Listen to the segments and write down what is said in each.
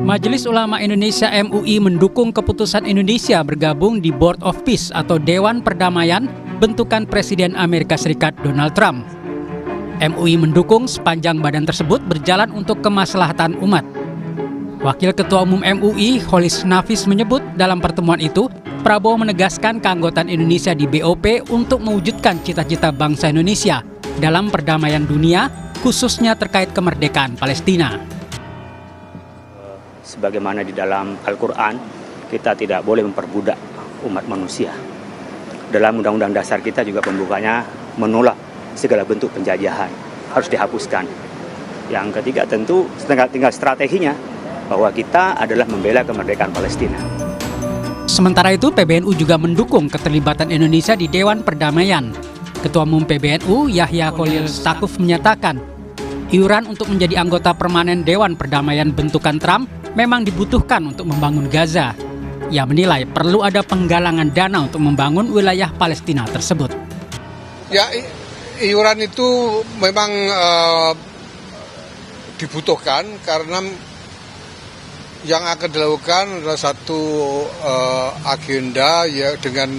Majelis Ulama Indonesia MUI mendukung keputusan Indonesia bergabung di Board of Peace atau Dewan Perdamaian bentukan Presiden Amerika Serikat Donald Trump. MUI mendukung sepanjang badan tersebut berjalan untuk kemaslahatan umat. Wakil Ketua Umum MUI, Holis Nafis menyebut dalam pertemuan itu, Prabowo menegaskan keanggotaan Indonesia di BOP untuk mewujudkan cita-cita bangsa Indonesia dalam perdamaian dunia, khususnya terkait kemerdekaan Palestina. Sebagaimana di dalam Al-Quran, kita tidak boleh memperbudak umat manusia. Dalam Undang-Undang Dasar kita juga pembukanya menolak segala bentuk penjajahan, harus dihapuskan. Yang ketiga tentu tinggal strateginya, bahwa kita adalah membela kemerdekaan Palestina. Sementara itu, PBNU juga mendukung keterlibatan Indonesia di Dewan Perdamaian. Ketua Umum PBNU, Yahya Khalil Stakuf menyatakan, iuran untuk menjadi anggota permanen Dewan Perdamaian bentukan Trump memang dibutuhkan untuk membangun Gaza. Ia menilai perlu ada penggalangan dana untuk membangun wilayah Palestina tersebut. Ya, iuran itu memang dibutuhkan karena yang akan dilakukan adalah satu agenda ya dengan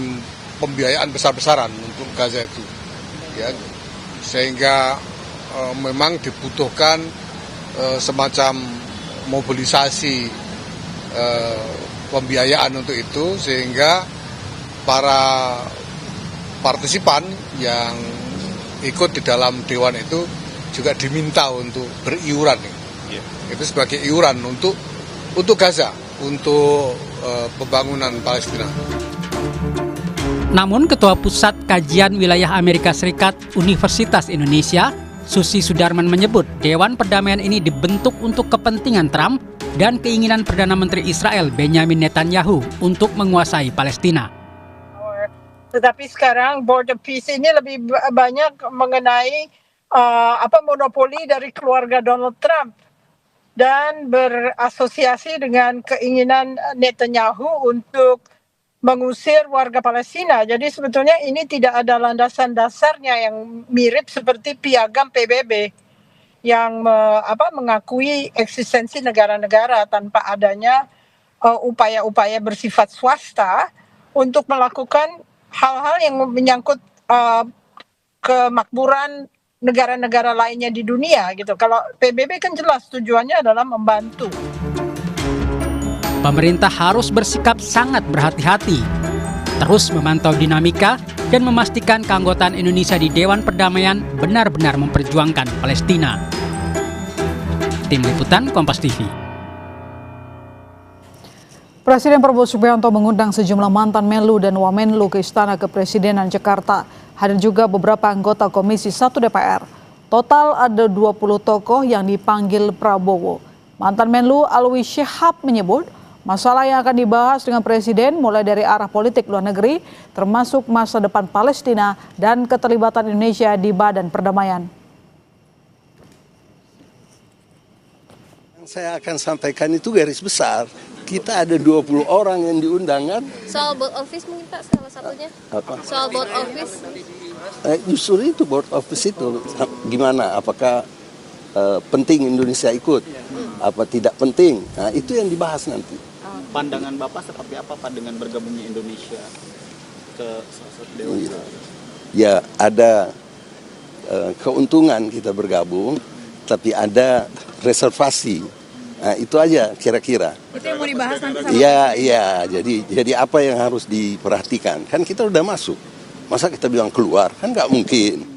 pembiayaan besar-besaran untuk Gaza itu. Ya, sehingga memang dibutuhkan semacam mobilisasi pembiayaan untuk itu, sehingga para partisipan yang ikut di dalam dewan itu juga diminta untuk beriuran. Itu sebagai iuran untuk Gaza, untuk pembangunan Palestina. Namun Ketua Pusat Kajian Wilayah Amerika Serikat Universitas Indonesia, Susi Sudarman menyebut Dewan Perdamaian ini dibentuk untuk kepentingan Trump dan keinginan Perdana Menteri Israel Benjamin Netanyahu untuk menguasai Palestina. Tetapi sekarang Board of Peace ini lebih banyak mengenai monopoli dari keluarga Donald Trump dan berasosiasi dengan keinginan Netanyahu untuk mengusir warga Palestina. Jadi sebetulnya ini tidak ada landasan dasarnya yang mirip seperti piagam PBB yang mengakui eksistensi negara-negara tanpa adanya upaya-upaya bersifat swasta untuk melakukan hal-hal yang menyangkut kemakmuran negara-negara lainnya di dunia gitu. Kalau PBB kan jelas tujuannya adalah membantu. Pemerintah harus bersikap sangat berhati-hati, terus memantau dinamika dan memastikan keanggotaan Indonesia di Dewan Perdamaian benar-benar memperjuangkan Palestina. Tim Liputan Kompas TV. Presiden Prabowo Subianto mengundang sejumlah mantan Menlu dan Wamenlu ke Istana Kepresidenan Jakarta. Hadir juga beberapa anggota Komisi 1 DPR. Total ada 20 tokoh yang dipanggil Prabowo. Mantan Menlu Alwi Shihab menyebut masalah yang akan dibahas dengan Presiden mulai dari arah politik luar negeri, termasuk masa depan Palestina dan keterlibatan Indonesia di Badan Perdamaian. Yang saya akan sampaikan itu garis besar. Kita ada 20 orang yang diundang kan. Soal board office mungkin Pak salah satunya. Apa? Soal board office. Justru itu board office itu gimana? Apakah penting Indonesia ikut? Apa tidak penting? Nah, itu yang dibahas nanti. Pandangan Bapak seperti apa Pak dengan bergabungnya Indonesia ke salah satu dewan? Ya, ada keuntungan kita bergabung, tapi ada reservasi. Nah, itu aja kira-kira. Itu yang mau dibahas nanti sama. Iya. Jadi apa yang harus diperhatikan? Kan kita udah masuk. Masa kita bilang keluar? Kan nggak mungkin.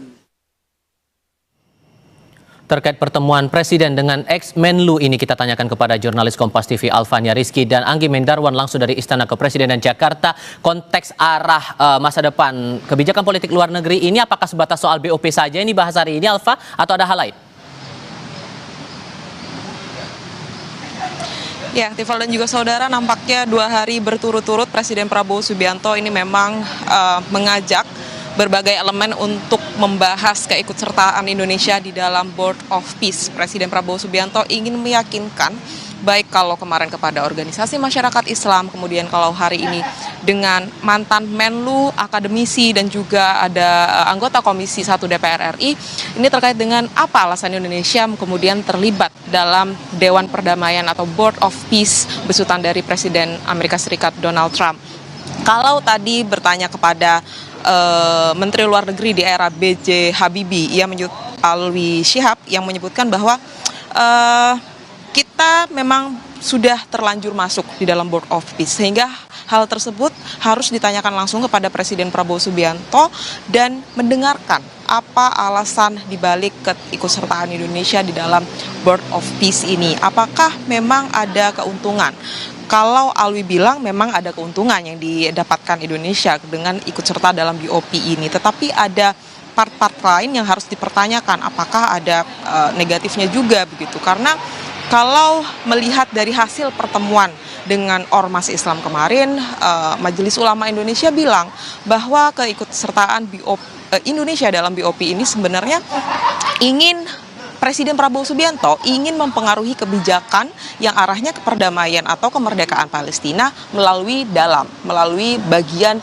Terkait pertemuan Presiden dengan ex-Menlu ini kita tanyakan kepada jurnalis Kompas TV Alfania Rizky dan Anggi Mendarwan langsung dari Istana Kepresidenan Jakarta. Konteks arah masa depan kebijakan politik luar negeri ini apakah sebatas soal BOP saja ini bahas hari ini Alfa atau ada hal lain? Ya, Tifal dan juga saudara, nampaknya 2 hari berturut-turut Presiden Prabowo Subianto ini memang mengajak berbagai elemen untuk membahas keikutsertaan Indonesia di dalam Board of Peace. Presiden Prabowo Subianto ingin meyakinkan, baik kalau kemarin kepada organisasi masyarakat Islam, kemudian kalau hari ini dengan mantan Menlu, akademisi, dan juga ada anggota Komisi 1 DPR RI. Ini terkait dengan apa alasan Indonesia kemudian terlibat dalam Dewan Perdamaian atau Board of Peace besutan dari Presiden Amerika Serikat Donald Trump. Kalau tadi bertanya kepada Menteri Luar Negeri di era B.J. Habibie, Alwi Shihab, yang menyebutkan bahwa kita memang sudah terlanjur masuk di dalam Board of Peace, sehingga hal tersebut harus ditanyakan langsung kepada Presiden Prabowo Subianto dan mendengarkan apa alasan dibalik keikutsertaan Indonesia di dalam Board of Peace ini. Apakah memang ada keuntungan? Kalau Alwi bilang memang ada keuntungan yang didapatkan Indonesia dengan ikut serta dalam BOP ini, tetapi ada part-part lain yang harus dipertanyakan, apakah ada negatifnya juga begitu, karena kalau melihat dari hasil pertemuan dengan Ormas Islam kemarin, Majelis Ulama Indonesia bilang bahwa keikutsertaan Indonesia dalam BOP ini sebenarnya Presiden Prabowo Subianto ingin mempengaruhi kebijakan yang arahnya ke perdamaian atau kemerdekaan Palestina melalui bagian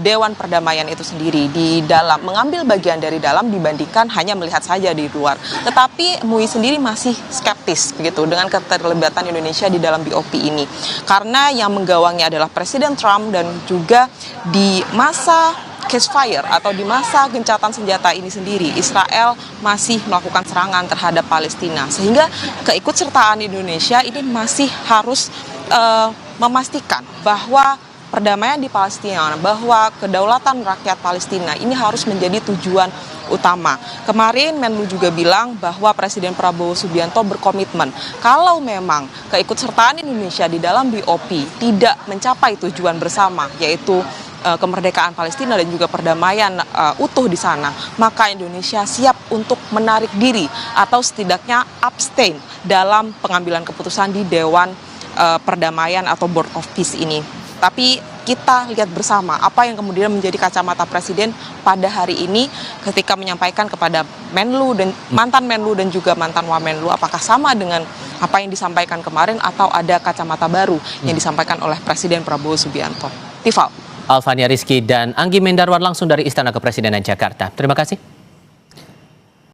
Dewan Perdamaian itu sendiri, di dalam mengambil bagian dari dalam dibandingkan hanya melihat saja di luar. Tetapi MUI sendiri masih skeptis begitu dengan keterlibatan Indonesia di dalam BOP ini, karena yang menggawangi adalah Presiden Trump, dan juga di masa ceasefire atau di masa gencatan senjata ini sendiri, Israel masih melakukan serangan terhadap Palestina, sehingga keikutsertaan Indonesia ini masih harus memastikan bahwa perdamaian di Palestina, bahwa kedaulatan rakyat Palestina ini harus menjadi tujuan utama. Kemarin Menlu juga bilang bahwa Presiden Prabowo Subianto berkomitmen kalau memang keikutsertaan Indonesia di dalam BOP tidak mencapai tujuan bersama, yaitu kemerdekaan Palestina dan juga perdamaian utuh di sana, maka Indonesia siap untuk menarik diri atau setidaknya abstain dalam pengambilan keputusan di Dewan Perdamaian atau Board of Peace ini. Tapi kita lihat bersama apa yang kemudian menjadi kacamata Presiden pada hari ini ketika menyampaikan kepada Menlu dan mantan Menlu dan juga mantan Wamenlu, apakah sama dengan apa yang disampaikan kemarin atau ada kacamata baru yang disampaikan oleh Presiden Prabowo Subianto. Tifal. Alfania Rizky dan Anggi Mendarwan langsung dari Istana Kepresidenan Jakarta. Terima kasih.